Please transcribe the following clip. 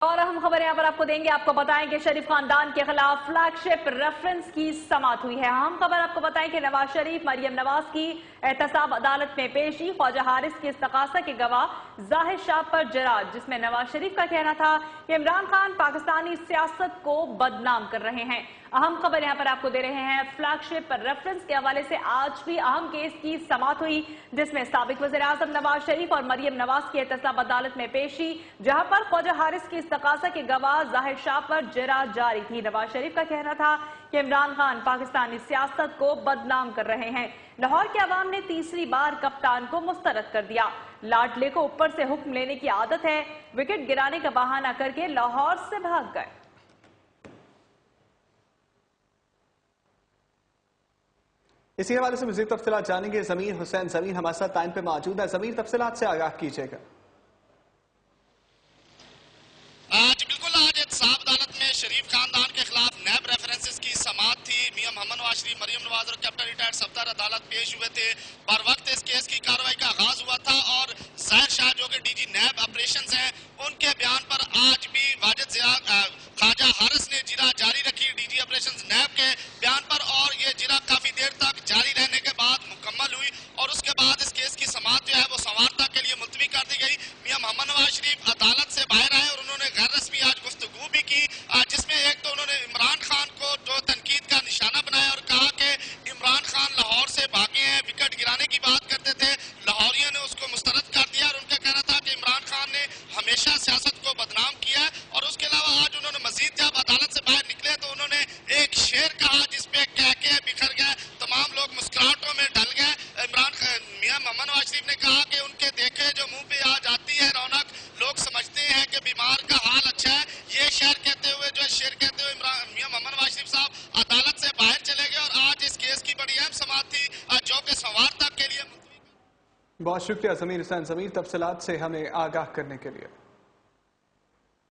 اور اہم خبر یہاں پر آپ کو دیں گے. آپ کو بتائیں کہ شریف خاندان کے خلاف فلیگ شپ ریفرنس کی سماعت ہوئی ہے. اہم خبر آپ کو بتائیں کہ نواز شریف مریم نواز کی احتساب عدالت میں پیشی. خواجہ حارث کی استغاثہ کے گواہ زاہد شاہ پر جراج، جس میں نواز شریف کا کہنا تھا کہ عمران خان پاکستانی سیاست کو بدنام کر رہے ہیں. اہم خبر یہاں پر آپ کو دے رہے ہیں فلیگ شپ ریفرنس کے حوالے سے. آج بھی اہم کیس کی سماعت ہوئی جس میں سابق وزیر اعظم نواز شریف اور مریم نواز کی احتساب عدالت میں پیشی، جہاں پر خواجہ حارث کی استغاثہ کے گواہ زاہد شاہ پر جرا جاری تھی. نواز شریف کا کہنا تھا کہ عمران خان پاکستانی سیاست کو بدنام کر رہے ہیں. لاہور کے عوام نے تیسری بار کپتان کو مسترد کر دیا. لاڈلے کو اوپر سے حکم لینے کی عادت ہے، وکٹ گرانے کا بہانہ کر کے لاہور سے بھاگ گئے. اسی حوالے سے مزید تفصیلات جانیں گے. ضمیر حسین ضمیر ہمارے ساتھ لائن پہ موجود ہے. ضمیر، تفصیلات سے آگاہ کیجیے گا. آج احتساب عدالت میں شریف خاندان کے خلاف نیب ریفرنسز کی سماعت تھی. میاں محمد نواز شریف، مریم نواز اور کیپٹن ریٹائرڈ صفدر عدالت پیش ہوئے تھے. بر وقت اس کیس کی کارروائی کا آغاز ہوا تھا اور زاہد شاہ جو کہ ڈی جی نیب آپریشنز ہیں، ان کے بیان پر آج بھی واجد خواجہ حارث نے جرا جاری رکھی ڈی جی آپریشنز نیب کے بیان پر، اور یہ جرا کافی دیر تک جاری رہنے کے بعد مکمل ہوئی اور اس کے بعد اس کیس کی سماعت جو ہے وہ سوارتا کے لیے ملتوی کر دی گئی. میاں محمد نواز شریف عدالت سے باہر آئے اور انہوں نے غیر رسمی آج گفتگو بھی کی، جس میں ایک تو انہوں نے عمران خان کو جو تنقید کا نشانہ بنایا اور کہا کہ عمران خان لاہور سے بھاگے ہیں، وکٹ گرانے کی بات کرتے تھے، لاہوریوں نے اس کو مسترد کر دیا اور ان کا کہنا تھا کہ عمران خان نے ہمیشہ سیاست کو بدنام کیا ہے. اور اس کے علاوہ آج انہوں نے مزید جب عدالت سے باہر نکلے تو انہوں نے ایک شعر کہا جس پہ کہہ کے بکھر گئے، تمام لوگ مسکراہٹوں میں ڈل گئے. میاں محمد نواز شریف نے کہا کہ ان کے دیکھے جو منہ پہ آ جاتی ہے رونق، لوگ سمجھتے ہیں کہ بیمار کا حال اچھا ہے. یہ شعر کہتے ہوئے میاں محمد نواز شریف صاحب عدالت سے باہر چلے گئے اور آج اس کیس کی بڑی اہم سماعت تھی جو کہ سوار تک کے لیے. بہت شکریہ ضمیر حسین ضمیر، تفصیلات سے ہمیں آگاہ کرنے کے لیے.